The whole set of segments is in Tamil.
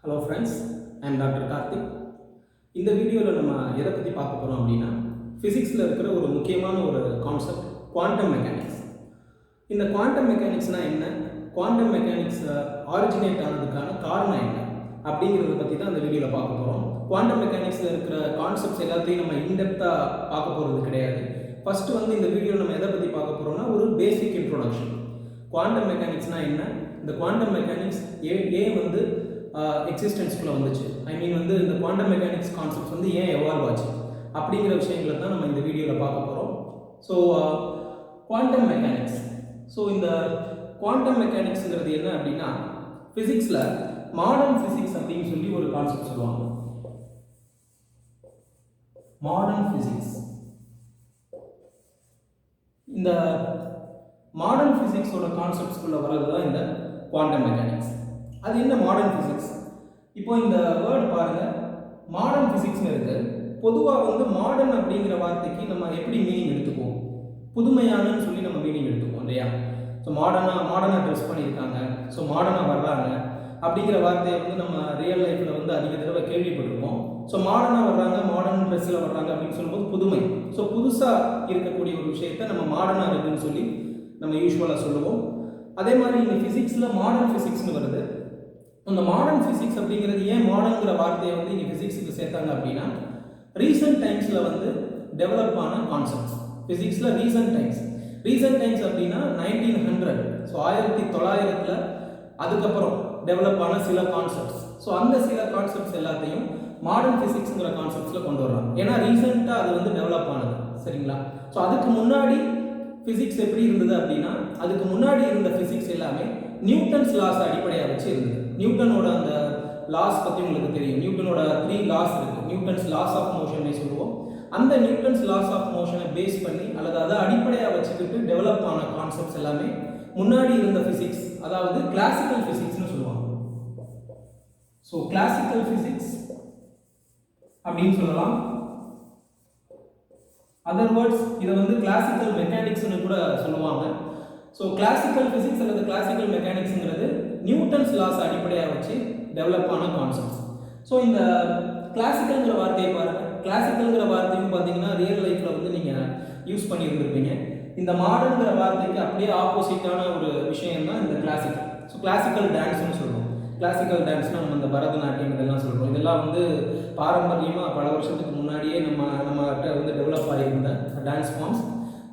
Hello friends, I am doctor Karthik. இந்த வீடியோவில் நம்ம எதை பற்றி பார்க்க போகிறோம் அப்படின்னா, ஃபிசிக்ஸில் இருக்கிற ஒரு முக்கியமான ஒரு கான்செப்ட் குவாண்டம் மெக்கானிக்ஸ். இந்த குவாண்டம் மெக்கானிக்ஸ்னால் என்ன, குவாண்டம் மெக்கானிக்ஸ் ஆரிஜினேட் ஆனதுக்கான காரணம் என்ன அப்படிங்கிறத பற்றி தான் இந்த வீடியோவில் பார்க்க போகிறோம். குவாண்டம் மெக்கானிக்ஸில் இருக்கிற கான்செப்ட்ஸ் எல்லாத்தையும் நம்ம இன்டெப்த்தாக பார்க்க போகிறது கிடையாது. ஃபஸ்ட்டு இந்த வீடியோவில் நம்ம எதை பற்றி பார்க்க போகிறோம்னா, ஒரு பேசிக் இன்ட்ரோடக்ஷன். குவாண்டம் மெக்கானிக்ஸ்னால் என்ன, இந்த குவாண்டம் மெக்கானிக்ஸ் ஏன் எக்ஸிஸ்டன்ஸ்குள்ளே வந்துச்சு, இந்த குவாண்டம் மெக்கானிக்ஸ் கான்செப்ட்ஸ் ஏன் எவால்வ் ஆச்சு அப்படிங்கிற விஷயங்களை தான் நம்ம இந்த வீடியோவில் பார்க்க போகிறோம். So quantum mechanics. ஸோ இந்த குவாண்டம் மெக்கானிக்ஸுங்கிறது என்ன அப்படின்னா, ஃபிசிக்ஸில் மாடர்ன் ஃபிசிக்ஸ் அப்படின்னு சொல்லி ஒரு கான்செப்ட் சொல்லுவாங்க. Modern physics. இந்த மாடர்ன் ஃபிசிக்ஸோட கான்செப்ட்ஸ்குள்ளே வர்றது தான் இந்த குவாண்டம் மெக்கானிக்ஸ். அது என்ன மாடர்ன் ஃபிசிக்ஸ்? இப்போ இந்த வேர்டு பாருங்க, மாடர்ன் ஃபிசிக்ஸ்னு இருக்கு. பொதுவாக மாடர்ன் அப்படிங்கிற வார்த்தைக்கு நம்ம எப்படி மீனிங் எடுத்துக்குவோம், புதுமையானன்னு சொல்லி நம்ம மீனிங் எடுத்துக்குவோம் இல்லையா? ஸோ மாடர்னாக ட்ரெஸ் பண்ணியிருக்காங்க, ஸோ மாடர்னாக வர்றாங்க அப்படிங்கிற வார்த்தையை நம்ம ரியல் லைஃப்பில் அதிக தடவை கேள்விப்பட்டிருப்போம். ஸோ மாடர்னாக வர்றாங்க, மாடர்ன் ட்ரெஸ்ஸில் வர்றாங்க அப்படின்னு சொல்லும்போது புதுமை. ஸோ புதுசாக இருக்கக்கூடிய ஒரு விஷயத்தை நம்ம மாடர்னாக இருக்குன்னு சொல்லி நம்ம யூஸ்வலாக சொல்லுவோம். அதே மாதிரி இங்கே ஃபிசிக்ஸில் மாடர்ன் ஃபிசிக்ஸ்னு வருது. அந்த மாடர்ன் ஃபிசிக்ஸ் அப்படிங்கிறது ஏன் மாடர்ன்கிற வார்த்தையை இங்கே ஃபிசிக்ஸுக்கு சேர்த்தாங்க அப்படின்னா, ரீசன்ட் டைம்ஸில் டெவலப் ஆன கான்செப்ட்ஸ். ஃபிசிக்ஸில் ரீசன்ட் டைம்ஸ் அப்படின்னா 1900, ஸோ 1900 அதுக்கப்புறம் டெவலப் ஆன சில கான்செப்ட்ஸ். ஸோ அந்த சில கான்செப்ட்ஸ் எல்லாத்தையும் மாடர்ன் ஃபிசிக்ஸுங்கிற கான்செப்ட்ஸில் கொண்டு வர்றாங்க. ஏன்னா ரீசெண்டாக அது டெவலப் ஆனது, சரிங்களா? ஸோ அதுக்கு முன்னாடி ஃபிசிக்ஸ் எப்படி இருந்தது அப்படின்னா, அதுக்கு முன்னாடி இருந்த ஃபிசிக்ஸ் எல்லாமே நியூட்டன்ஸ் லாஸ் அடிப்படையாக வச்சு இருந்தது. நியூட்டனோட அந்த லாஸ் பற்றி உங்களுக்கு தெரியும். நியூட்டனோட 3 லாஸ் இருக்குது. நியூட்டன்ஸ் லாஸ் ஆஃப் மோஷனை சொல்லுவோம். அந்த நியூட்டன்ஸ் லாஸ் ஆஃப் மோஷனை பேஸ் பண்ணி அல்லது அதை அடிப்படையாக வச்சுக்கிட்டு டெவலப் ஆன கான்செப்ட்ஸ் எல்லாமே முன்னாடி இருந்த ஃபிசிக்ஸ், அதாவது கிளாசிக்கல் ஃபிசிக்ஸ்னு சொல்லுவாங்க. ஸோ கிளாசிக்கல் ஃபிசிக்ஸ் அப்படின்னு சொல்லலாம். அதர் வேர்ட்ஸ் இதை கிளாசிக்கல் மெக்கானிக்ஸ்னு கூட சொல்லுவாங்க. ஸோ கிளாசிக்கல் ஃபிசிக்ஸ் அல்லது கிளாசிக்கல் மெக்கானிக்ஸுங்கிறது நியூட்டன்ஸ் லாஸ் அடிப்படையாக வச்சு டெவலப் ஆன கான்செப்ட்ஸ். ஸோ இந்த கிளாசிக்கல்ங்கிற வார்த்தையை பாருங்கள். கிளாசிக்கல்ங்கிற வார்த்தையும் பார்த்தீங்கன்னா ரியல் லைஃப்பில் நீங்கள் யூஸ் பண்ணியிருந்திருப்பீங்க. இந்த மாடர்ன்கிற வார்த்தைக்கு அப்படியே ஆப்போசிட்டான ஒரு விஷயம் தான் இந்த கிளாசிக்கல். ஸோ கிளாசிக்கல் டான்ஸ்னு சொல்லுவோம். கிளாசிக்கல் டான்ஸ்னால் நம்ம இந்த பரதநாட்டியம் இதெல்லாம் சொல்கிறோம். இதெல்லாம் பாரம்பரியமாக பல வருஷத்துக்கு முன்னாடியே நம்மகிட்ட டெவலப் ஆகியிருந்த டான்ஸ் ஃபார்ம்ஸ்.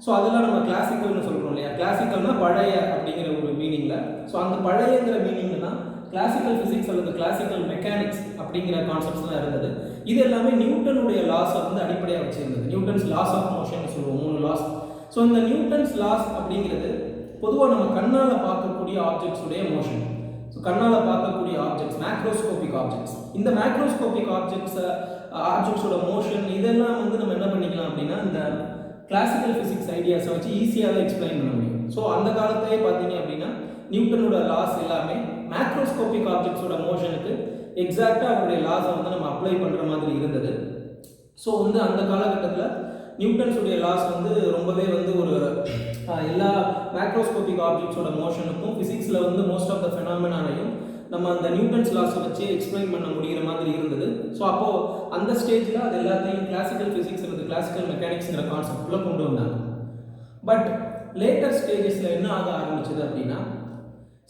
ஸோ அதெல்லாம் நம்ம கிளாசிக்கல்னு சொல்கிறோம் இல்லையா? கிளாசிக்கல்னால் பழைய அப்படிங்கிற ஒரு மீனிங்கில். ஸோ அந்த பழையங்கிற மீனிங்கில் தான் கிளாசிக்கல் ஃபிசிக்ஸ் அல்லது கிளாசிக்கல் மெக்கானிக்ஸ் அப்படிங்கிற கான்செப்ட்ஸ்லாம் இருந்தது. இது எல்லாமே நியூட்டனுடைய லாஸை அடிப்படையாக வச்சுருந்தது. நியூட்டன்ஸ் லாஸ் ஆஃப் மோஷன் சொல்லுவோம், 3 லாஸ். ஸோ இந்த நியூட்டன்ஸ் லாஸ் அப்படிங்கிறது பொதுவாக நம்ம கண்ணால் பார்க்கக்கூடிய ஆப்ஜெக்ட்ஸுடைய மோஷன். ஸோ கண்ணால் பார்க்கக்கூடிய ஆப்ஜெக்ட்ஸ், மேக்ரோஸ்கோபிக் ஆப்ஜெக்ட்ஸ். இந்த மேக்ரோஸ்கோபிக் ஆப்ஜெக்ட்ஸோட மோஷன் இதெல்லாம் நம்ம என்ன பண்ணிக்கலாம் அப்படின்னா, இந்த கிளாசிக்கல் ஃபிசிக்ஸ் ஐடியாஸை வச்சு ஈஸியாக எக்ஸ்பிளைன் பண்ண முடியும். ஸோ அந்த காலத்திலே பார்த்தீங்க அப்படின்னா நியூட்டனோட லாஸ் எல்லாமே மேக்ரோஸ்கோபிக் ஆப்ஜெக்ட்ஸோட மோஷனுக்கு எக்ஸாக்டாக அவருடைய லாஸை நம்ம அப்ளை பண்ணுற மாதிரி இருந்தது. ஸோ அந்த காலகட்டத்தில் நியூட்டன்ஸுடைய லாஸ் ரொம்பவே ஒரு எல்லா மேக்ரோஸ்கோபிக் ஆப்ஜெக்ட்ஸோட மோஷனுக்கும் ஃபிசிக்ஸில் மோஸ்ட் ஆஃப் த ஃபெனாமினாலையும் நம்ம அந்த நியூட்டன்ஸ் லாஸை வச்சு எக்ஸ்பிளைன் பண்ண முடிகிற மாதிரி இருந்தது. ஸோ அப்போது அந்த ஸ்டேஜில் அது எல்லாத்தையும் கிளாசிக்கல் ஃபிசிக்ஸ் அல்லது கிளாசிக்கல் மெக்கானிக்ஸ்ங்கிற கான்செப்ட்குள்ளே கொண்டு வந்தாங்க. பட் லேட்டர் ஸ்டேஜஸில் என்ன ஆக ஆரம்பிச்சது அப்படின்னா,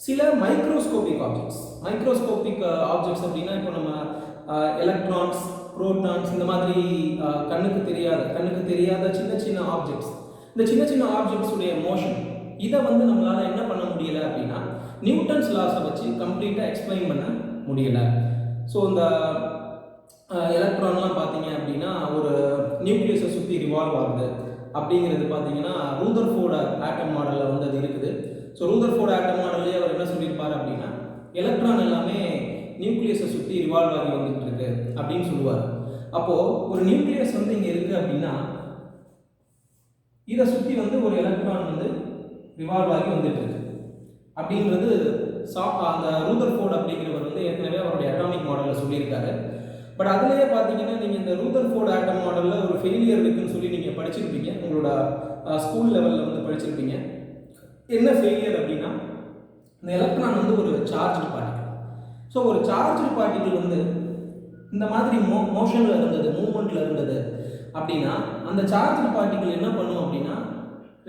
சில மைக்ரோஸ்கோபிக் ஆப்ஜெக்ட்ஸ் அப்படின்னா இப்போ நம்ம எலக்ட்ரான்ஸ், புரோட்டான்ஸ், இந்த மாதிரி கண்ணுக்கு தெரியாத சின்ன சின்ன ஆப்ஜெக்ட்ஸ், இந்த சின்ன சின்ன ஆப்ஜெக்ட்ஸுடைய மோஷன் இதை நம்மளால் என்ன பண்ண முடியலை அப்படின்னா, நியூட்டன்ஸ் லாஸை வச்சு கம்ப்ளீட்டாக எக்ஸ்பிளைன் பண்ண முடியலை. ஸோ இந்த எலக்ட்ரான்லாம் பார்த்தீங்க அப்படின்னா ஒரு நியூக்ளியஸை சுற்றி ரிவால்வ் ஆகுது அப்படிங்கிறது பார்த்தீங்கன்னா ரூதர்ஃபோர்டு ஆட்டம் மாடலில் அது இருக்குது. ஸோ ரூதர்ஃபோர்டு ஆட்டம் மாடல்லே அவர் என்ன சொல்லியிருப்பார் அப்படின்னா, எலக்ட்ரான் எல்லாமே நியூக்ளியஸை சுற்றி ரிவால்வ் ஆகி வந்துட்டு இருக்கு அப்படின்னு சொல்லுவார். அப்போது ஒரு நியூக்ளியஸ் இங்கே இருக்குது அப்படின்னா இதை சுற்றி ஒரு எலக்ட்ரான் ரிவால்வ் ஆகி வந்துட்டு இருக்கு அப்படின்றது அந்த ரூதர்ஃபோர்டு அப்படிங்கிறவர் ஏற்கனவே அவருடைய அட்டாமிக் மாடலில் சொல்லியிருக்காரு. பட் அதுலேயே பார்த்தீங்கன்னா நீங்கள் இந்த ரூதர்ஃபோர்டு ஆட்டம் மாடலில் ஒரு ஃபெயிலியர் இருக்குன்னு சொல்லி நீங்கள் படிச்சிருப்பீங்க, உங்களோட ஸ்கூல் லெவலில் படிச்சிருப்பீங்க. என்ன ஃபெயிலியர் அப்படின்னா, இந்த எலக்ட்ரான் ஒரு சார்ஜ்டு பார்ட்டிகல். ஸோ ஒரு சார்ஜ் பார்ட்டிகிள் வந்து இந்த மாதிரி மோஷனில் இருந்தது, மூவ்மெண்ட்டில் இருந்தது அப்படின்னா அந்த சார்ஜ் பார்ட்டிகிள் என்ன பண்ணும் அப்படின்னா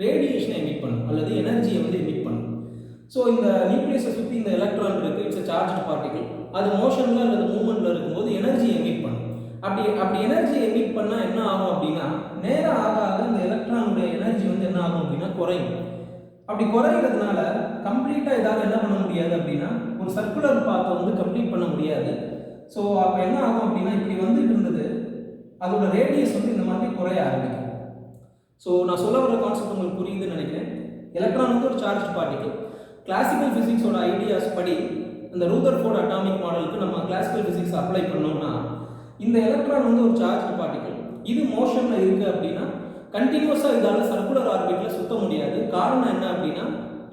ரேடியேஷனை எமிட் பண்ணும் அல்லது எனர்ஜியை வந்து எமிட் பண்ணும். ஸோ இந்த நியூக்ளியஸை சுற்றி இந்த எலக்ட்ரான் இருக்குது, இட்ஸ் சார்ஜ் பார்ட்டிகிள். அது மோஷனில் அல்லது மூவ்மெண்ட்டில் இருக்கும்போது எனர்ஜி எமிட் பண்ணும். அப்படி எனர்ஜி எமிட் பண்ணால் என்ன ஆகும் அப்படின்னா நேரம் ஆக ஆக இந்த எலக்ட்ரானுடைய எனர்ஜி வந்து என்ன ஆகும் அப்படின்னா குறையும். அப்படி குறைகிறதுனால கம்ப்ளீட்டாக இதால் என்ன பண்ண முடியாது அப்படின்னா ஒரு சர்க்குலர் பாத்தை வந்து கம்ப்ளீட் பண்ண முடியாது. ஸோ அப்போ என்ன ஆகும் அப்படின்னா இப்படி வந்துட்டு இருந்தது அதோட ரேடியஸ் வந்து இந்த மாதிரி குறைய ஆரம்பிக்கும். ஸோ நான் சொல்ல வர கான்செப்ட் உங்களுக்கு புரியுதுன்னு நினைக்கிறேன். எலக்ட்ரான் வந்து ஒரு சார்ஜ் பார்ட்டிகிள். கிளாசிக்கல் ஃபிசிக்ஸோட ஐடியாஸ் படி அந்த ரூதர்ஃபோர்ட் அட்டாமிக் மாடலுக்கு நம்ம கிளாசிக்கல் ஃபிசிக்ஸ் அப்ளை பண்ணோம்னா இந்த எலக்ட்ரான் வந்து ஒரு சார்ஜ் பார்ட்டிகிள். இது மோஷனில் இருக்குது அப்படின்னா கண்டினியூஸாக இதால் சர்க்குலர் ஆர்பிட்டில் சுத்த முடியாது. காரணம் என்ன அப்படின்னா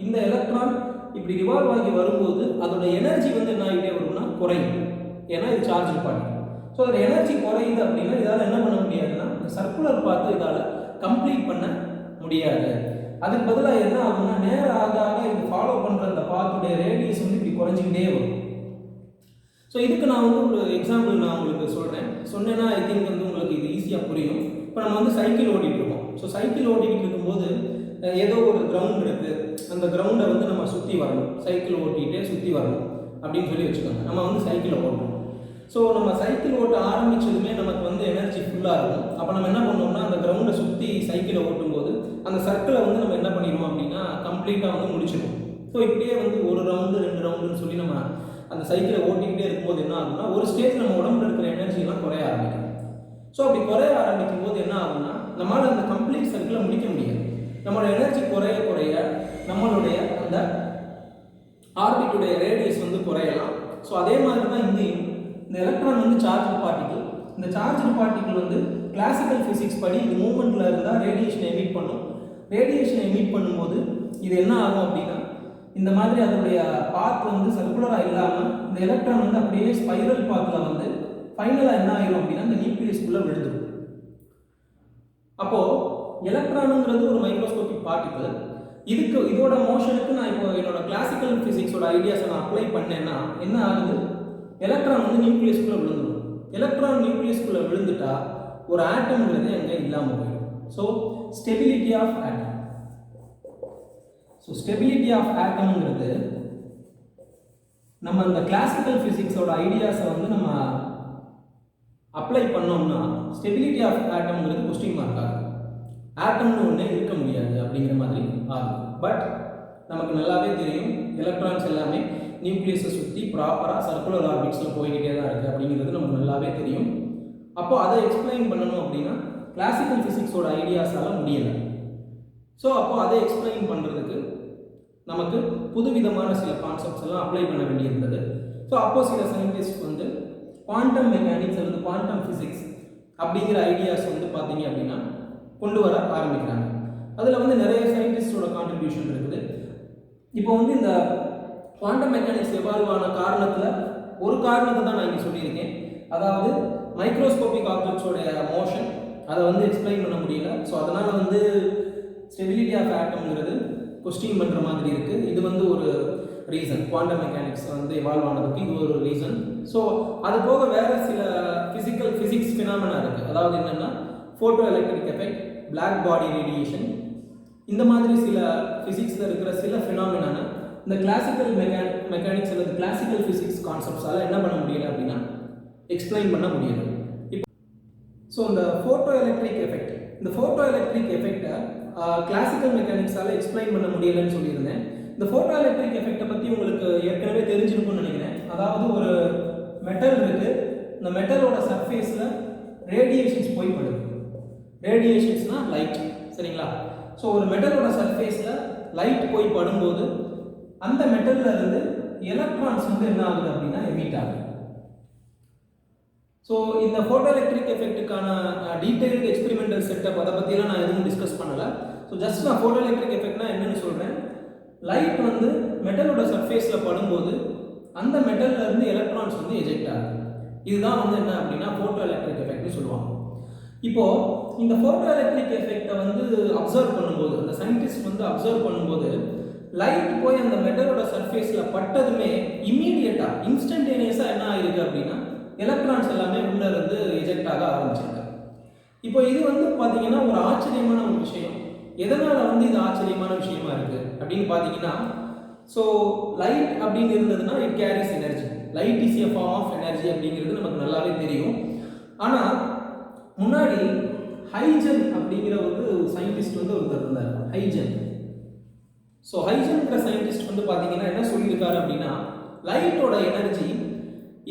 இந்த எலக்ட்ரான் இப்படி ரிவால்வ் ஆகி வரும்போது அதோட எனர்ஜி வந்து என்ன ஆகிட்டே வரும்னா குறையும். ஏன்னா இது சார்ஜ் பார்ட்டிகிள். ஸோ அதோட எனர்ஜி குறையுது அப்படின்னா இதால் என்ன பண்ண முடியாதுன்னா சர்க்குலர் பார்த்து இதால் கம்ப்ளீட் பண்ண முடியாது. அதுக்கு பதிலாக என்ன ஆகும்னா நேரம் ஆக ஆக இது ஃபாலோ பண்ணுற அந்த பாத்துடைய ரேடியஸ் வந்து இப்படி குறைஞ்சிக்கிட்டே வரும். ஸோ இதுக்கு நான் வந்து ஒரு எக்ஸாம்பிள் நான் உங்களுக்கு சொல்கிறேன். சொன்னேன்னா ஐ திங்க் வந்து உங்களுக்கு இது ஈஸியாக புரியும். இப்போ நம்ம வந்து சைக்கிள் ஓட்டிகிட்டு இருக்கோம். ஸோ சைக்கிள் ஓட்டிகிட்டு இருக்கும்போது ஏதோ ஒரு கிரவுண்ட் இருக்குது, அந்த கிரவுண்டை வந்து நம்ம சுற்றி வரணும், சைக்கிள் ஓட்டிகிட்டே சுற்றி வரணும் அப்படின்னு சொல்லி வச்சுக்கோங்க. நம்ம வந்து சைக்கிளை ஓட்டணும். ஸோ நம்ம சைக்கிள் ஓட்ட ஆரம்பித்ததுமே நமக்கு வந்து எனர்ஜி ஃபுல்லாக இருக்கும். அப்போ நம்ம என்ன பண்ணோம்னா அந்த கிரவுண்டை சுற்றி சைக்கிளை ஓட்டும்போது அந்த சர்க்கிளை வந்து நம்ம என்ன பண்ணிடுவோம் அப்படின்னா கம்ப்ளீட்டாக வந்து முடிச்சிடுவோம். ஸோ இப்படியே வந்து ஒரு ரவுண்டு 2 ரவுண்டுன்னு சொல்லி நம்ம அந்த சைக்கிளை ஓட்டிக்கிட்டே இருக்கும்போது என்ன ஆகும்னா ஒரு ஸ்டேஜ் நம்ம உடம்புல இருக்கிற எனர்ஜிலாம் குறைய ஆரம்பிக்கும். ஸோ அப்படி குறைய ஆரம்பிக்கும் போது என்ன ஆகும்னா நம்மளால் அந்த கம்ப்ளீட் சர்க்கிளை முடிக்க முடியாது. நம்மளோட எனர்ஜி குறைய குறைய நம்மளுடைய அந்த ஆர்பிட்டுடைய ரேடியஸ் வந்து குறையலாம். ஸோ அதே மாதிரி தான் இங்கேயும் இந்த எலக்ட்ரான் வந்து சார்ஜ் பார்ட்டிகிள். இந்த சார்ஜ் பார்ட்டிகிள் வந்து கிளாசிக்கல் ஃபிசிக்ஸ் படி இது மூவ்மெண்ட்டில் இருந்தால் ரேடியேஷனை எமிட் பண்ணும். ரேடியேஷனை எமிட் பண்ணும்போது இது என்ன ஆகும் அப்படின்னா இந்த மாதிரி அதனுடைய பாத் வந்து சர்க்குலராக இல்லாமல் இந்த எலக்ட்ரான் வந்து அப்படியே ஸ்பைரல் பாத்தில் வந்து ஃபைனலாக என்ன ஆகிடும் அப்படின்னா இந்த நியூக்ளியஸ்குள்ளே விழுந்துடும். அப்போது எலக்ட்ரானுங்கிறது ஒரு மைக்ரோஸ்கோபிக் பார்ட்டிகிள். இதோட மோஷனுக்கு நான் இப்போ என்னோட கிளாசிக்கல் ஃபிசிக்ஸோட ஐடியாஸை நான் அப்ளை பண்ணேன்னா என்ன ஆகுது, எலக்ட்ரான் வந்து நியூக்ளியஸ்குள்ளே விழுந்துடும். எலக்ட்ரான் நியூக்ளியஸ்குள்ளே விழுந்துட்டா ஒரு ஆட்டம்ங்கிறது அங்கே இல்லாமல் போயிடும். So stability of atom. So stability of ஆட்டம்ங்கிறது நம்ம இந்த கிளாசிக்கல் ஃபிசிக்ஸோட ஐடியாஸை வந்து நம்ம அப்ளை பண்ணோம்னா ஸ்டெபிலிட்டி ஆஃப் ஆட்டம்ங்கிறது கொஸ்டின் மார்க் ஆகும். ஆட்டம்னு ஒன்றே இருக்க முடியாது அப்படிங்கிற மாதிரி ஆகும். பட் நமக்கு நல்லாவே தெரியும் எலக்ட்ரான்ஸ் எல்லாமே நியூக்ளியஸை சுற்றி ப்ராப்பராக சர்க்குலர் ஆர்பிட்ஸில் போய்கிட்டே தான் இருக்குது அப்படிங்கிறது நமக்கு நல்லாவே தெரியும். அப்போது அதை எக்ஸ்பிளைன் பண்ணணும் அப்படின்னா கிளாசிக்கல் ஃபிசிக்ஸோட ஐடியாஸால் முடியலை. ஸோ அப்போது அதை எக்ஸ்பிளைன் பண்ணுறதுக்கு நமக்கு புதுவிதமான சில கான்செப்ட்ஸ் எல்லாம் அப்ளை பண்ண வேண்டியிருந்தது. ஸோ அப்போது சில சயின்டிஸ்ட் வந்து குவாண்டம் மெக்கானிக்ஸ் அல்லது குவாண்டம் ஃபிசிக்ஸ் அப்படிங்கிற ஐடியாஸ் வந்து பார்த்தீங்க அப்படின்னா கொண்டு வர ஆரம்பிக்கிறாங்க. அதில் வந்து நிறைய சயின்டிஸ்டோட கான்ட்ரிபியூஷன் இருக்குது. இப்போ வந்து இந்த குவாண்டம் மெக்கானிக்ஸ் எவால்வ் ஆன காரணத்தில் ஒரு காரணத்தை தான் நான் இங்கே சொல்லியிருக்கேன். அதாவது மைக்ரோஸ்கோபிக் ஆப்ஜெக்ட்ஸோடைய மோஷன் அதை வந்து எக்ஸ்பிளைன் பண்ண முடியல. ஸோ அதனால் வந்து ஸ்டெபிலிட்டி ஆஃப் ஆட்டம்ங்கிறது கொஸ்டின் பண்ணுற மாதிரி இருக்குது. இது வந்து ஒரு ரீசன். குவாண்டம் மெக்கானிக்ஸ் வந்து எவால்வ் ஆனதுக்கு இது ஒரு ரீசன். ஸோ அது போக வேறு சில ஃபிசிக்ஸ் ஃபினாமினா இருக்குது. அதாவது என்னென்னா photo electric effect, black body radiation, இந்த மாதிரி சில ஃபிசிக்ஸில் இருக்கிற சில ஃபினாமினான இந்த கிளாசிக்கல் மெக்கானிக்ஸ் அல்லது கிளாசிக்கல் ஃபிசிக்ஸ் கான்செப்ட்ஸால் என்ன பண்ண முடியல அப்படின்னா எக்ஸ்பிளைன் பண்ண முடியல. இப்போ ஸோ இந்த ஃபோட்டோ எலக்ட்ரிக் எஃபெக்ட், இந்த ஃபோட்டோ எலக்ட்ரிக் எஃபெக்டை கிளாசிக்கல் மெக்கானிக்ஸால் எக்ஸ்பிளைன் பண்ண முடியலைன்னு சொல்லியிருந்தேன். இந்த ஃபோட்டோ எலக்ட்ரிக் எஃபெக்டை பற்றி உங்களுக்கு ஏற்கனவே தெரிஞ்சிருக்கும்னு நினைக்கிறேன். அதாவது ஒரு மெட்டல் இருக்குது, இந்த மெட்டலோட சர்ஃபேஸில் ரேடியேஷன்ஸ் போய் படுது. ரேடியேஷன்ஸ்னால் லைட், சரிங்களா? ஸோ ஒரு மெட்டலோட சர்ஃபேஸில் லைட் போய் படும்போது அந்த மெட்டலில் இருந்து எலக்ட்ரான்ஸ் வந்து என்ன ஆகுது அப்படின்னா எமிட் ஆகுது. ஸோ இந்த ஃபோட்டோ எலக்ட்ரிக் எஃபெக்ட்டுக்கான டீட்டெயில்டு எக்ஸ்பெரிமெண்டல் செட்டப் அதை பற்றிலாம் நான் எதுவும் டிஸ்கஸ் பண்ணலை. ஸோ ஜஸ்ட் நான் ஃபோட்டோ எலக்ட்ரிக் எஃபெக்ட்னா என்னென்னு சொல்கிறேன். லைட் வந்து மெட்டலோட சர்ஃபேஸில் படும்போது அந்த மெட்டலில் இருந்து எலக்ட்ரான்ஸ் வந்து எஜெக்ட் ஆகுது. இதுதான் வந்து என்ன அப்படின்னா ஃபோட்டோ எலக்ட்ரிக் எஃபெக்ட்னு சொல்லுவாங்க. இப்போது இந்த ஃபோட்டோ எலக்ட்ரிக் எஃபெக்டை வந்து அப்சர்வ் பண்ணும்போது, அந்த சயின்டிஸ்ட் வந்து அப்சர்வ் பண்ணும்போது லைட் போய் அந்த மெட்டலோட சர்ஃபேஸில் பட்டதுமே இம்மீடியட்டாக இன்ஸ்டன்டேனியஸாக என்ன ஆயிருக்கு அப்படின்னா எலக்ட்ரான்ஸ் எல்லாமே உள்ளே இருந்து எஜெக்ட் ஆக ஆரம்பிச்சிருக்கு. இப்போ இது வந்து பார்த்தீங்கன்னா ஒரு ஆச்சரியமான ஒரு விஷயம். எதனால் வந்து இது ஆச்சரியமான விஷயமா இருக்குது அப்படின்னு பார்த்தீங்கன்னா, ஸோ லைட் அப்படின்னு இருந்ததுன்னா it carries energy. Light is a form of energy அப்படிங்கிறது நமக்கு நல்லாவே தெரியும். ஆனால் முன்னாடி ஹைஜன் அப்படிங்கிற ஒரு சயின்டிஸ்ட் வந்து ஒருத்தர் இருந்தார், ஹைஜன். ஸோ ஹைஜன்கிற சயின்டிஸ்ட் வந்து பார்த்தீங்கன்னா என்ன சொல்லியிருக்காரு அப்படின்னா, லைட்டோட எனர்ஜி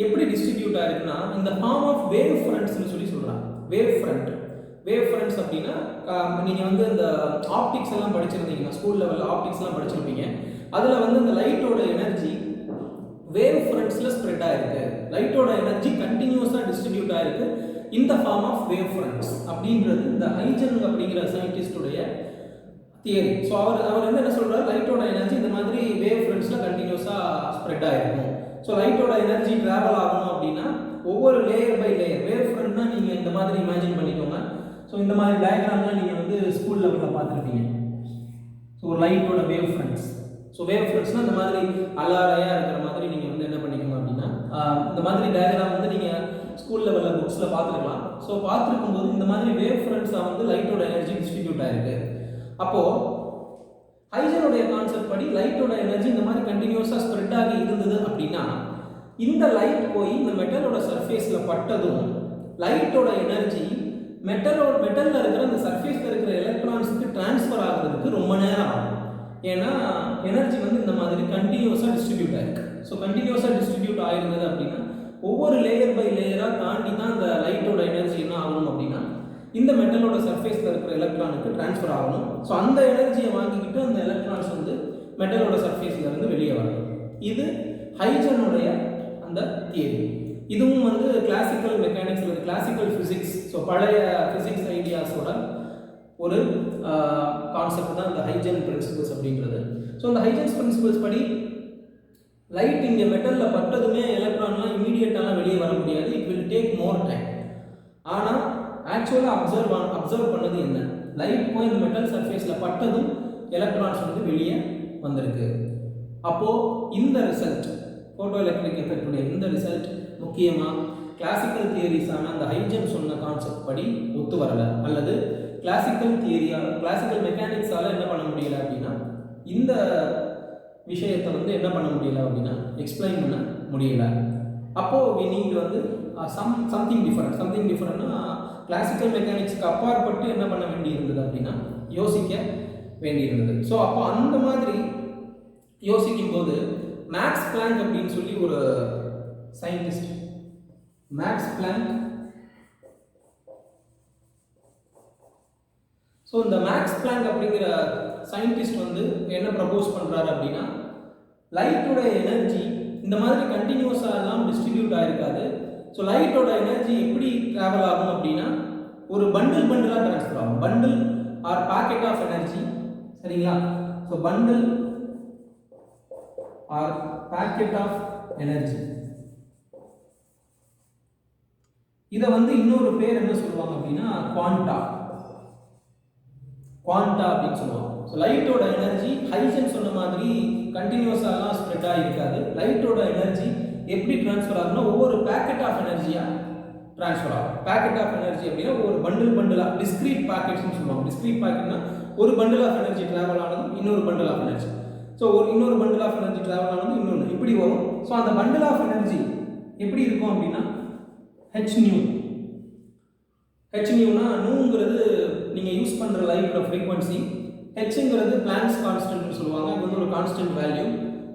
எப்படி டிஸ்ட்ரிபியூட் ஆயிருக்குன்னா இந்த ஃபார்ம் ஆஃப் வேவ் ஃப்ரண்ட்ஸ்னு சொல்லி சொல்கிறாங்க. வேவ் ஃப்ரண்ட்ஸ் அப்படின்னா நீங்கள் வந்து இந்த ஆப்டிக்ஸ் எல்லாம் படிச்சிருந்தீங்கன்னா, ஸ்கூல் லெவலில் ஆப்டிக்ஸ் எல்லாம் படிச்சிருப்பீங்க. அதில் வந்து இந்த லைட்டோட எனர்ஜி வேவ் ஃப்ரண்ட்ஸில் ஸ்ப்ரெட் ஆயிருக்கு. லைட்டோட எனர்ஜி கண்டினியூஸாக டிஸ்ட்ரிபியூட் ஆயிருக்கு இந்த ஃபார்ம் ஆஃப் வேவ் ஃப்ரண்ட்ஸ் அப்படின்றது இந்த ஹைஜன் அப்படிங்கிற சயின்டிஸ்டுடைய தியரி. ஸோ அவர் வந்து என்ன சொல்கிறார், லைட்டோட எனர்ஜி இந்த மாதிரி வேவ் ஃப்ரண்ட்ஸில் கண்டினியூஸாக ஸ்ப்ரெட் ஆகிருக்கும். ஸோ லைட்டோட எனர்ஜி ட்ராவல் ஆகணும் அப்படின்னா ஒவ்வொரு லேயர் பை லேயர் வேவ் ஃப்ரண்ட்னா நீங்கள் இந்த மாதிரி இமேஜின் பண்ணிக்கோங்க. ஸோ இந்த மாதிரி டயக்ராம்லாம் நீங்கள் வந்து ஸ்கூல் லெவலில் பார்த்துருப்பீங்க. ஸோ லைட்டோட வேவ் ஃப்ரண்ட்ஸ். ஸோ வேவ் ஃப்ரண்ட்ஸ்னால் இந்த மாதிரி அலாரையாக இருக்கிற மாதிரி நீங்கள் வந்து என்ன பண்ணிக்கோங்க அப்படின்னா இந்த மாதிரி டயக்ராம் வந்து நீங்கள் ஸ்கூல் லெவலில் புக்ஸில் பார்த்துருக்கலாம். ஸோ பார்த்துருக்கும்போது இந்த மாதிரி வேவ் ஃப்ரண்ட்ஸாக வந்து லைட்டோட எனர்ஜி டிஸ்ட்ரிபியூட் ஆகிருக்கு. அப்போது ஹைஜனுடைய கான்செப்ட் படி லைட்டோட எனர்ஜி இந்த மாதிரி கண்டினியூஸாக ஸ்ப்ரெட் ஆகி இருந்தது அப்படின்னா இந்த லைட் போய் இந்த மெட்டலோட சர்ஃபேஸில் பட்டதும் லைட்டோட எனர்ஜி மெட்டலில் இருக்கிற அந்த சர்ஃபேஸில் இருக்கிற எலக்ட்ரான்ஸுக்கு டிரான்ஸ்ஃபர் ஆகிறதுக்கு ரொம்ப நேரம் ஆகும். ஏன்னா எனர்ஜி வந்து இந்த மாதிரி கண்டினியூஸாக டிஸ்ட்ரிபியூட் ஆகிருக்கு. ஸோ கண்டினியூஸாக டிஸ்ட்ரிபியூட் ஆகிருந்தது அப்படின்னா ஒவ்வொரு லேயர் பை லேயராக தாண்டி தான் இந்த லைட்டோட எனர்ஜி என்ன ஆகணும் அப்படின்னா இந்த மெட்டலோட சர்ஃபேஸில் இருக்கிற எலக்ட்ரானுக்கு டிரான்ஸ்ஃபர் ஆகணும். ஸோ அந்த எனர்ஜியை வாங்கிக்கிட்டு அந்த எலக்ட்ரான்ஸ் வந்து மெட்டலோட சர்ஃபேஸில் இருந்து வெளியே வரணும். இது ஹைஜனுடைய அந்த தியரி. இதுவும் வந்து கிளாசிக்கல் மெக்கானிக்ஸ் அல்லது கிளாசிக்கல் ஃபிசிக்ஸ், ஸோ பழைய ஃபிசிக்ஸ் ஐடியாஸோட ஒரு கான்செப்ட் தான் இந்த ஹைஜன் பிரின்சிபல்ஸ் அப்படின்றது. ஸோ இந்த ஹைஜன்ஸ் பிரின்சிபல்ஸ் படி லைட் இங்கே மெட்டலில் பட்டதுமே எலக்ட்ரான்லாம் இமீடியட்டாலாம் வெளியே வர முடியாது. It will take more time. ஆனால் ஆக்சுவலாக அப்சர்வ் பண்ணது என்ன, லைட் போய் இந்த மெட்டல் சர்ஃபேஸில் பட்டதும் எலக்ட்ரான்ஸ் வந்து வெளியே வந்திருக்கு. அப்போது இந்த ரிசல்ட் ஃபோட்டோ எலக்ட்ரிக் எஃபெக்டுடைய இந்த ரிசல்ட் முக்கியமாக கிளாசிக்கல் தியரிஸான அந்த ஹைஜன் சொன்ன கான்செப்ட் படி ஒத்து வரலை, அல்லது கிளாசிக்கல் மெக்கானிக்ஸால் என்ன பண்ண முடியலை அப்படின்னா இந்த விஷயத்தை வந்து என்ன பண்ண முடியலை அப்படின்னா எக்ஸ்பிளைன் பண்ண முடியலை. அப்போது வி நீட் வந்து சம்திங் டிஃபரெண்ட்னா கிளாசிக்கல் மெக்கானிக்ஸுக்கு அப்பாற்பட்டு என்ன பண்ண வேண்டியிருந்தது அப்படின்னா யோசிக்க வேண்டியிருந்தது. ஸோ அப்போ அந்த மாதிரி யோசிக்கும் போது மேக்ஸ் பிளாங்க் அப்படின்னு சொல்லி ஒரு சயின்டிஸ்ட், மேக்ஸ் பிளாங்க். ஸோ இந்த மேக்ஸ் பிளாங்க் அப்படிங்கிற சயின்டிஸ்ட் வந்து என்ன ப்ரப்போஸ் பண்ணுறாரு அப்படின்னா லைட்டோட எனர்ஜி இந்த மாதிரி கண்டினியூஸாக எல்லாம் டிஸ்ட்ரிபியூட் ஆகிருக்காது. ஸோ லைட்டோட எனர்ஜி எப்படி ட்ராவல் ஆகும் அப்படின்னா ஒரு பண்டிலாக ட்ரான்ஸ்ஃபர் ஆகும். Bundle or packet of energy, சரிங்களா? So bundle or packet of energy, இதை வந்து இன்னொரு பேர் என்ன சொல்லுவாங்க அப்படின்னா குவாண்டா அப்படின்னு சொல்லுவாங்க. ஸோ லைட்டோட எனர்ஜி ஹைஜன் சொன்ன மாதிரி கண்டினியூஸாலாம் ஸ்ப்ரெட் ஆகிருக்காது. லைட்டோட எனர்ஜி எப்படி ட்ரான்ஸ்ஃபர் ஆகும்னா ஒவ்வொரு பேக்கெட் ஆஃப் எனர்ஜியாக ட்ரான்ஸ்ஃபர் ஆகும். பேக்கெட் ஆஃப் எனர்ஜி அப்படின்னா ஒரு பண்டிலாக டிஸ்க்ரீட் பேக்கெட்ஸ்னு சொல்லுவாங்க. டிஸ்க்ரீட் பேக்கெட்னா ஒரு பண்டில் ஆஃப் எனர்ஜி ட்ராவல் ஆனது இன்னொரு பண்டில் ஆஃப் எனர்ஜி. ஸோ இன்னொரு பண்டில் ஆஃப் எனர்ஜி ட்ராவல் ஆனது இன்னொன்று இப்படி வரும். ஸோ அந்த பண்டில் ஆஃப் எனர்ஜி எப்படி இருக்கும் அப்படின்னா ஹெச்னியூனா நூங்கிறது நீங்கள் யூஸ் பண்ணுற லைட்டோட ஃப்ரீக்வன்சி, ஹெச்ங்கிறது பிளாங்க்ஸ் கான்ஸ்டன்ட்னு சொல்லுவாங்க. அது வந்து ஒரு கான்ஸ்டன்ட் வேல்யூ.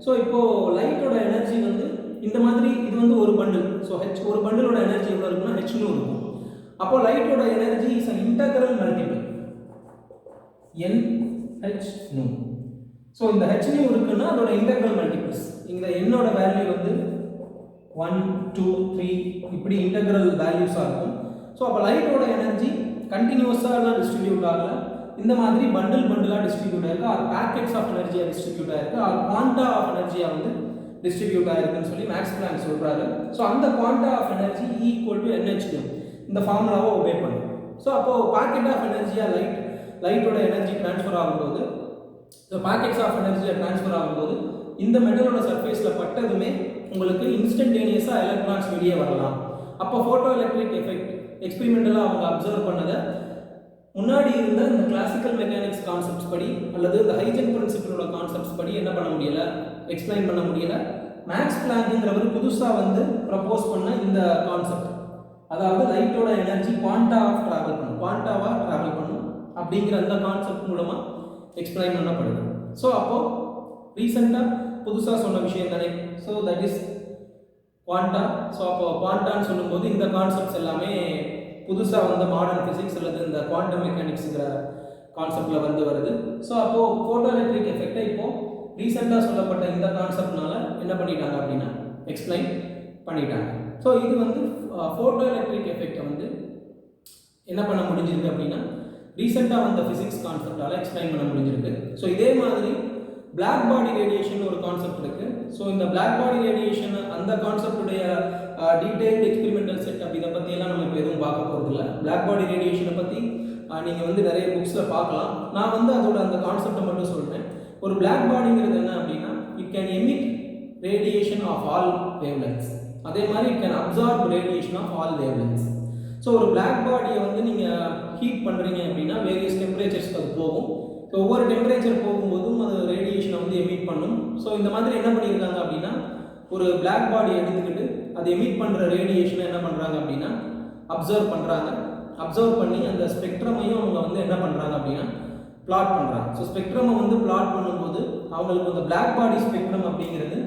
ஸோ இப்போது லைட்டோட எனர்ஜி வந்து இந்த மாதிரி இது வந்து ஒரு பண்டில். ஸோ ஒரு பண்டிலோட எனர்ஜி எவ்வளோ இருக்குன்னா ஹெச்னியூ இருக்கும். அப்போது லைட்டோட energy is an integral multiple NHnu. So இந்த ஹெச்னியூ இருக்குன்னா அதோட இன்டெக்ரல் மல்டிபிள்ஸ். இந்த என்னோட வேல்யூ வந்து 1 2 3 இப்படி இன்டெக்ரல் வேல்யூஸாக இருக்கும். ஸோ அப்போ லைட்டோட எனர்ஜி கண்டினியூஸாக டிஸ்ட்ரிபியூட் ஆகலை, இந்த மாதிரி பண்டிலாக டிஸ்ட்ரிபியூட் ஆகிருக்கு. ஆர் பேக்கெட்ஸ் ஆஃப் எனர்ஜியாக டிஸ்ட்ரிபியூட் ஆகிருக்கு, ஆர் குவாண்டா ஆஃப் எனர்ஜியாக வந்து டிஸ்ட்ரிபியூட் ஆகிருக்குன்னு சொல்லி மேக்ஸ் பிளாங்க் சொல்கிறாரு. ஸோ அந்த குவாண்டா ஆஃப் எனர்ஜி = NHnu இந்த ஃபார்முலாவை ஒபே பண்ணும். ஸோ அப்போது பாக்கெட் ஆஃப் எனர்ஜியாக லைட்டோட எனர்ஜி ட்ரான்ஸ்ஃபர் ஆகும்போது ஸோ பாக்கெட்ஸ் ஆஃப் எனர்ஜியை ட்ரான்ஸ்ஃபர் ஆகும்போது இந்த மெட்டலோட சர்ஃபேஸில் பட்டதுமே உங்களுக்கு இன்ஸ்டன்டேனியஸாக எலக்ட்ரான்ஸ் வெளியே வரலாம். அப்போ ஃபோட்டோ எலக்ட்ரிக் எஃபெக்ட் எக்ஸ்பெரிமெண்டலாக அவங்க அப்சர்வ் பண்ணதை முன்னாடி இருந்த இந்த கிளாசிக்கல் மெக்கானிக்ஸ் கான்செப்ட்ஸ் படி அல்லது இந்த ஹைஜன் பிரின்சிபலோட கான்செப்ட்ஸ் படி என்ன பண்ண முடியலை, எக்ஸ்பிளைன் பண்ண முடியலை. மேக்ஸ் பிளாங்க்ங்கிறவர் புதுசாக வந்து ப்ரப்போஸ் பண்ண இந்த கான்செப்ட், அதாவது லைட்டோட எனர்ஜி குவாண்டாவாக ட்ராவல் பண்ணும் அப்படிங்கிற அந்த கான்செப்ட் மூலமாக எக்ஸ்பிளைன் பண்ணப்படுது. ஸோ அப்போது ரீசெண்டாக புதுசாக சொன்ன விஷயம் தானே, ஸோ தட் இஸ் குவாண்டா. ஸோ அப்போ குவாண்டான்னு சொல்லும்போது இந்த கான்செப்ட்ஸ் எல்லாமே புதுசாக வந்த மாடர்ன் ஃபிசிக்ஸ் அல்லது இந்த குவாண்டம் மெக்கானிக்ஸுங்கிற கான்செப்டில் வந்து வருது. ஸோ அப்போது ஃபோட்டோ எலக்ட்ரிக் எஃபெக்டை இப்போது ரீசெண்டாக சொல்லப்பட்ட இந்த கான்செப்ட்னால என்ன பண்ணிட்டாங்க அப்படின்னா எக்ஸ்பிளைன் பண்ணிட்டாங்க. ஸோ இது வந்து ஃபோட்டோ எலக்ட்ரிக் எஃபெக்டை வந்து என்ன பண்ண முடிஞ்சிருக்கு அப்படின்னா ரீசெண்டாக வந்த ஃபிசிக்ஸ் கான்செப்டால் எக்ஸ்பிளைன் பண்ண முடிஞ்சிருக்கு. ஸோ இதே மாதிரி பிளாக் பாடி ரேடியேஷன் ஒரு கான்செப்ட் இருக்குது. ஸோ இந்த பிளாக் பாடி ரேடியேஷன் அந்த கான்செப்டுடைய டீடைல்டு எக்ஸ்பெரிமெண்டல் செட் அப்படி இதை பற்றியெல்லாம் நம்ம இப்போ எதுவும் பார்க்க போகிறது இல்லை. பிளாக் பாடி ரேடியேஷனை பற்றி நீங்கள் வந்து நிறைய புக்ஸில் பார்க்கலாம். நான் வந்து அதோட அந்த கான்செப்டை மட்டும் சொல்கிறேன். ஒரு பிளாக் பாடிங்கிறது என்ன அப்படின்னா it can emit radiation of all wavelengths, அதே மாதிரி it can absorb radiation of all wavelengths. So ஒரு பிளாக் பாடியை வந்து நீங்கள் ஹீட் பண்ணுறீங்க அப்படின்னா வேரியஸ் டெம்பரேச்சர்ஸ்க்கு அது போகும். ஸோ ஒவ்வொரு டெம்பரேச்சர் போகும்போதும் அது ரேடியேஷனை வந்து எமிட் பண்ணும். ஸோ இந்த மாதிரி என்ன பண்ணியிருக்காங்க அப்படின்னா ஒரு பிளாக் பாடியை எடுத்துக்கிட்டு அது எமிட் பண்ணுற ரேடியேஷனை என்ன பண்ணுறாங்க அப்படின்னா அப்சர்வ் பண்ணுறாங்க. அப்சர்வ் பண்ணி அந்த ஸ்பெக்ட்ரமையும் அவங்க வந்து என்ன பண்ணுறாங்க அப்படின்னா பிளாட் பண்ணுறாங்க. ஸோ ஸ்பெக்ட்ரமை வந்து பிளாட் பண்ணும்போது அவங்களுக்கு அந்த பிளாக் பாடி ஸ்பெக்ட்ரம் அப்படிங்கிறது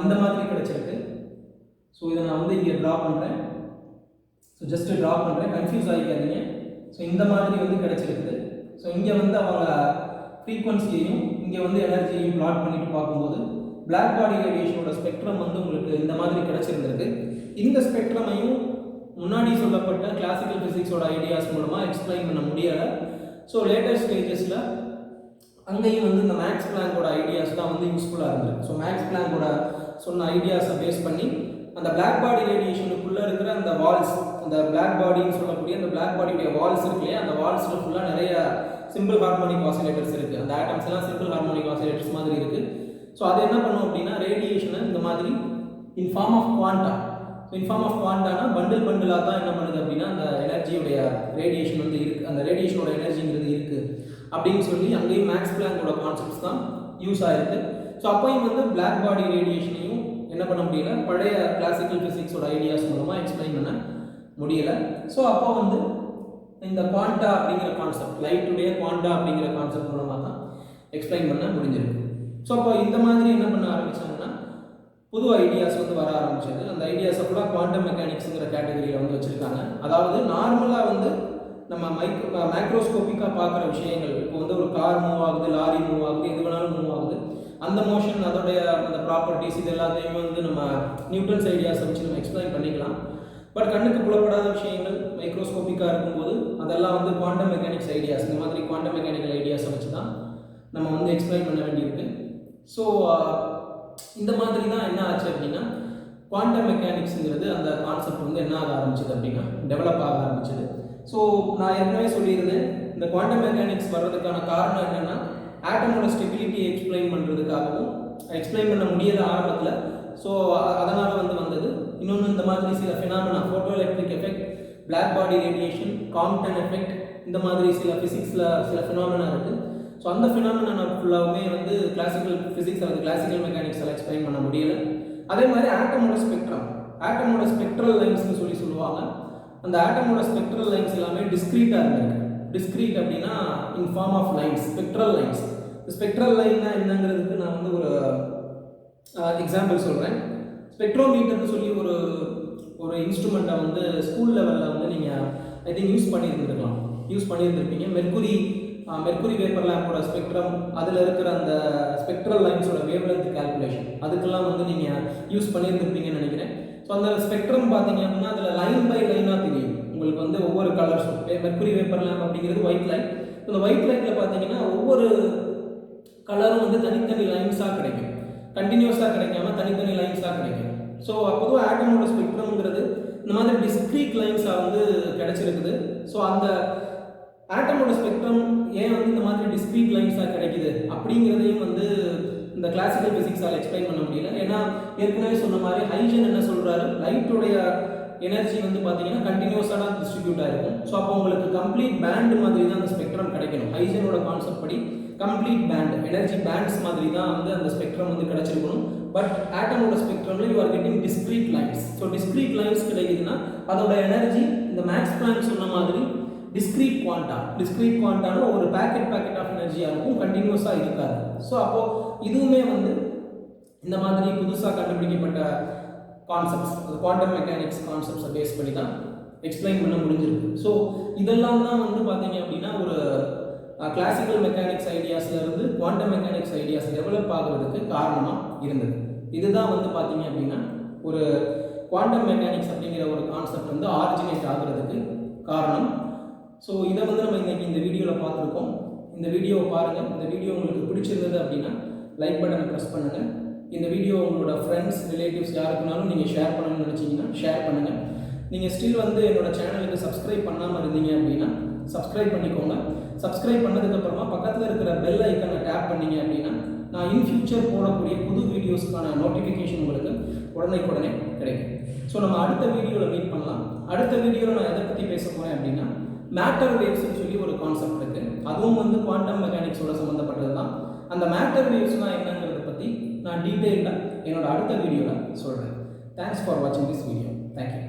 இந்த மாதிரி கிடைச்சிருக்கு. ஸோ இதை நான் வந்து இங்கே ட்ரா பண்ணுறேன். ஸோ ஜஸ்ட் ட்ரா பண்ணுறேன், கன்ஃபியூஸ் ஆகிக்காதீங்க. ஸோ இந்த மாதிரி வந்து கிடைச்சிருக்குது. ஸோ இங்கே வந்து அவங்க ஃப்ரீக்வன்சியையும் இங்கே வந்து எனர்ஜியையும் பிளாட் பண்ணிட்டு பார்க்கும்போது பிளாக் பாடி ரேடியேஷனோட ஸ்பெக்ட்ரம் வந்து உங்களுக்கு இந்த மாதிரி கிடைச்சிருந்திருக்கு. இந்த ஸ்பெக்ட்ரமையும் முன்னாடி சொல்லப்பட்ட கிளாசிக்கல் ஃபிசிக்ஸோட ஐடியாஸ் மூலமாக எக்ஸ்பிளைன் பண்ண முடியலை. ஸோ லேட்டஸ்ட் ஸ்டேஜஸில் அங்கேயும் வந்து இந்த மேக்ஸ் பிளாங்கோட ஐடியாஸ் தான் வந்து யூஸ்ஃபுல்லாக இருந்தது. ஸோ மேக்ஸ் பிளாங்கோட சொன்ன ஐடியாஸை பேஸ் பண்ணி அந்த பிளாக் பாடி ரேடியேஷனுக்குள்ளே இருக்கிற அந்த வால்ஸ், அந்த பிளாக் பாடின்னு சொல்லக்கூடிய அந்த பிளாக் பாடியுடைய வால்ஸ் இருக்கு இல்லையா, அந்த வால்ஸில் ஃபுல்லாக நிறைய சிம்பிள் ஹார்மோனிக் ஆசிலேட்டர்ஸ் இருக்குது. அந்த ஆட்டம்ஸ் எல்லாம் சிம்பிள் ஹார்மோனிக் ஆசிலேட்டர்ஸ் மாதிரி இருக்குது. ஸோ அது என்ன பண்ணும் அப்படின்னா ரேடியேஷனை இந்த மாதிரி in form of quanta, in form of குவாண்டானா பண்டிலாக தான் என்ன பண்ணுது அப்படின்னா அந்த எனர்ஜியுடைய ரேடியேஷன் வந்து இருக்குது, அந்த ரேடியேஷனோட எனர்ஜிங்கிறது இருக்குது அப்படின்னு சொல்லி அங்கேயும் மேக்ஸ் பிளாங்கோட கான்செப்ட்ஸ் தான் யூஸ் ஆகிருக்கு. ஸோ அப்போயும் வந்து பிளாக் பாடி ரேடியேஷனையும் என்ன பண்ண முடியல, பழைய கிளாசிக்கல் ஃபிசிக்ஸோட ஐடியாஸ் மூலமாக எக்ஸ்பிளைன் பண்ண முடியலை. ஸோ அப்போ வந்து இந்த குவாண்டா அப்படிங்கிற கான்செப்ட், லைட்டுடைய குவாண்டா அப்படிங்கிற கான்செப்ட் மூலமாக தான் எக்ஸ்பிளைன் பண்ண முடிஞ்சிருக்கு. ஸோ அப்போ இந்த மாதிரி என்ன பண்ண ஆரம்பித்தாங்கன்னா புது ஐடியாஸ் வந்து வர ஆரம்பிச்சது. அந்த ஐடியாஸை கூட குவாண்டம் மெக்கானிக்ஸுங்கிற கேட்டகரியில் வந்து வச்சுருக்காங்க. அதாவது நார்மலாக வந்து நம்ம மேக்ரோஸ்கோப்பிக்காக பார்க்குற விஷயங்கள், இப்போ வந்து ஒரு கார் மூவ் ஆகுது, லாரி மூவ் ஆகுது, எது வேணாலும் மூவ் ஆகுது, அந்த மோஷன் அதோடைய அந்த ப்ராப்பர்ட்டிஸ் இது எல்லாத்தையுமே வந்து நம்ம நியூட்டன்ஸ் ஐடியாஸை வச்சு நம்ம எக்ஸ்பிளைன் பண்ணிக்கலாம். பட் கண்ணுக்கு புலப்படாத விஷயங்கள் மைக்ரோஸ்கோப்பிக்காக இருக்கும்போது அதெல்லாம் வந்து குவாண்டம் மெக்கானிக்ஸ் ஐடியாஸ், இந்த மாதிரி குவாண்டம் மெக்கானிக்கல் ஐடியாஸை வச்சு தான் நம்ம வந்து எக்ஸ்பிளைன் பண்ண வேண்டியிருக்கு. ஸோ இந்த மாதிரி தான் என்ன ஆச்சு அப்படின்னா குவாண்டம் மெக்கானிக்ஸுங்கிறது அந்த கான்செப்ட் வந்து என்ன ஆக ஆரம்பிச்சது அப்படின்னா டெவலப் ஆக ஆரம்பிச்சது. ஸோ நான் ஏற்கனவே சொல்லியிருந்தேன், இந்த குவாண்டம் மெக்கானிக்ஸ் வர்றதுக்கான காரணம் என்னென்னா ஆட்டமோட ஸ்டெபிலிட்டியை எக்ஸ்பிளைன் பண்ணுறதுக்காகவும் எக்ஸ்பிளைன் பண்ண முடியாத ஆரம்பத்தில். ஸோ அதனால் வந்து வந்தது. இன்னொன்று இந்த மாதிரி சில phenomena, photo electric effect, black body radiation, Compton effect, இந்த மாதிரி சில ஃபிசிக்ஸில் சில ஃபினாமினா இருக்குது. ஸோ அந்த ஃபினாமினா ஃபுல்லாகவுமே வந்து கிளாசிக்கல் ஃபிசிக்ஸ் அல்லது கிளாசிக்கல் மெக்கானிக்ஸால் எக்ஸ்பிளைன் பண்ண முடியலை. அதே மாதிரி ஆட்டமோட ஸ்பெக்ட்ரம், ஆட்டமோட ஸ்பெக்ட்ரல் லைன்ஸ்னு சொல்லுவாங்க. அந்த ஆட்டமோட ஸ்பெக்ட்ரல் லைன்ஸ் எல்லாமே டிஸ்க்ரீட்டாக இருந்திருக்கு. டிஸ்க்ரீட் அப்படின்னா in form of lines, spectral lines. Spectral லைன்னா என்னங்கிறதுக்கு நான் வந்து ஒரு எக்ஸாம்பிள் சொல்கிறேன். ஸ்பெக்ட்ரோமீட்டர்னு சொல்லி ஒரு இன்ஸ்ட்ருமெண்ட்டை வந்து ஸ்கூல் லெவலில் வந்து நீங்கள் ஐ திங்க் யூஸ் பண்ணியிருந்திருப்பீங்க. மெர்க்குரி வேப்பர் லேம்போட ஸ்பெக்ட்ரம், அதில் இருக்கிற அந்த ஸ்பெக்ட்ரல் லைன்ஸோட வேவ்லென்த் கால்குலேஷன் அதுக்கெல்லாம் வந்து நீங்கள் யூஸ் பண்ணியிருந்திருப்பீங்கன்னு நினைக்கிறேன். ஸோ அந்த ஸ்பெக்ட்ரம் பார்த்தீங்க அப்படின்னா அதில் லைன் பை லைனாக தெரியும் உங்களுக்கு வந்து ஒவ்வொரு கலர்ஸும். மெர்க்குரி வேப்பர் லேம்ப் அப்படிங்கிறது ஒயிட் லைட். இந்த ஒயிட் லைட்டில் பார்த்தீங்கன்னா ஒவ்வொரு கலரும் வந்து தனித்தனி லைன்ஸாக கிடைக்கும், கண்டினியூஸாக கிடைக்காம தனித்தனி லைன்ஸாக கிடைக்கும். ஸோ அப்போதும் ஆட்டமோட ஸ்பெக்ட்ரம்ங்கிறது இந்த மாதிரி டிஸ்க்ரீட் லைன்ஸாக வந்து கிடைச்சிருக்குது. ஸோ அந்த ஆட்டமோட ஸ்பெக்ட்ரம் ஏன் வந்து இந்த மாதிரி டிஸ்க்ரீட் லைன்ஸாக கிடைக்குது அப்படிங்கிறதையும் வந்து இந்த கிளாசிக்கல் ஃபிசிக்ஸால் எக்ஸ்பிளைன் பண்ண முடியல. ஏன்னா ஏற்கனவே சொன்ன மாதிரி ஹைஜன் என்ன சொல்கிறாரு, லைட்டோடைய எனர்ஜி வந்து பார்த்தீங்கன்னா கண்டினியூஸாக தான் டிஸ்ட்ரிபியூட் ஆகிருக்கும். ஸோ அப்போ உங்களுக்கு கம்ப்ளீட் பேண்ட் மாதிரி தான் அந்த ஸ்பெக்ட்ரம் கிடைக்கணும். ஹைஜனோட கான்செப்ட் படி கம்ப்ளீட் பேண்ட் எனர்ஜி பேண்ட்ஸ் மாதிரி தான் வந்து அந்த ஸ்பெக்ட்ரம் வந்து கிடைச்சிருக்கணும். பட் ஆட்டமோட ஸ்பெக்ட்ரம்ல you are getting discrete lines. So discrete lines கிடைக்குதுன்னா அதோட எனர்ஜி இந்த மேக்ஸ் பிளாங்க் சொன்ன மாதிரி டிஸ்க்ரீட் குவாண்டான ஒரு பேக்கெட் ஆஃப் எனர்ஜியாக இருக்கும், கண்டினியூஸாக இருக்காது. ஸோ அப்போது இதுவுமே வந்து இந்த மாதிரி புதுசாக கண்டுபிடிக்கப்பட்ட கான்செப்ட்ஸ், குவாண்டம் மெக்கானிக்ஸ் கான்செப்ட்ஸை பேஸ் பண்ணி தான் எக்ஸ்பிளைன் பண்ண முடிஞ்சிருக்கு. ஸோ இதெல்லாம் தான் வந்து பார்த்தீங்க அப்படின்னா ஒரு கிளாசிக்கல் மெக்கானிக்ஸ் ஐடியாஸ்லேருந்து குவாண்டம் மெக்கானிக்ஸ் ஐடியாஸ் டெவலப் ஆகிறதுக்கு காரணமாக இருந்தது. இதுதான் வந்து பார்த்தீங்க அப்படின்னா ஒரு குவாண்டம் மெக்கானிக்ஸ் அப்படிங்கிற ஒரு கான்செப்ட் வந்து ஆரிஜினேட் ஆகிறதுக்கு காரணம். ஸோ இதை வந்து நம்ம இன்றைக்கி இந்த வீடியோவில் பார்த்துருக்கோம். இந்த வீடியோவை பாருங்கள். இந்த வீடியோ உங்களுக்கு பிடிச்சிருந்தது அப்படின்னா லைக் பட்டனை ப்ரெஸ் பண்ணுங்கள். இந்த வீடியோ உங்களோட ஃப்ரெண்ட்ஸ் ரிலேட்டிவ்ஸ் யாருக்குனாலும் நீங்கள் ஷேர் பண்ணணும்னு நினச்சிங்கன்னா ஷேர் பண்ணுங்கள். நீங்கள் ஸ்டில் வந்து என்னோடய சேனலுக்கு சப்ஸ்கிரைப் பண்ணாமல் இருந்தீங்க அப்படின்னா சப்ஸ்கிரைப் பண்ணிக்கோங்க. சப்ஸ்கிரைப் பண்ணதுக்கப்புறமா பக்கத்தில் இருக்கிற பெல் ஐக்கனை டேப் பண்ணிங்க அப்படின்னா நான் இன் ஃபியூச்சர் போடக்கூடிய புது வீடியோஸ்க்கான நோட்டிஃபிகேஷன் உங்களுக்கு உடனே கிடைக்கும். ஸோ நம்ம அடுத்த வீடியோவில் மீட் பண்ணலாம். அடுத்த வீடியோவில் நான் எதை பற்றி பேச போகிறேன் அப்படின்னா மேட்டர் வேவ்ஸ்ன்னு சொல்லி ஒரு கான்செப்ட் இருக்குது. அதுவும் வந்து குவாண்டம் மெக்கானிக்ஸோட சம்மந்தப்பட்டது தான். அந்த மேட்டர் வேவ்ஸ்னால் என்னங்கிறத பற்றி நான் டீட்டெயிலாக என்னோட அடுத்த வீடியோவில் சொல்கிறேன். தேங்க்ஸ் ஃபார் வாட்சிங் திஸ் வீடியோ. தேங்க்யூ.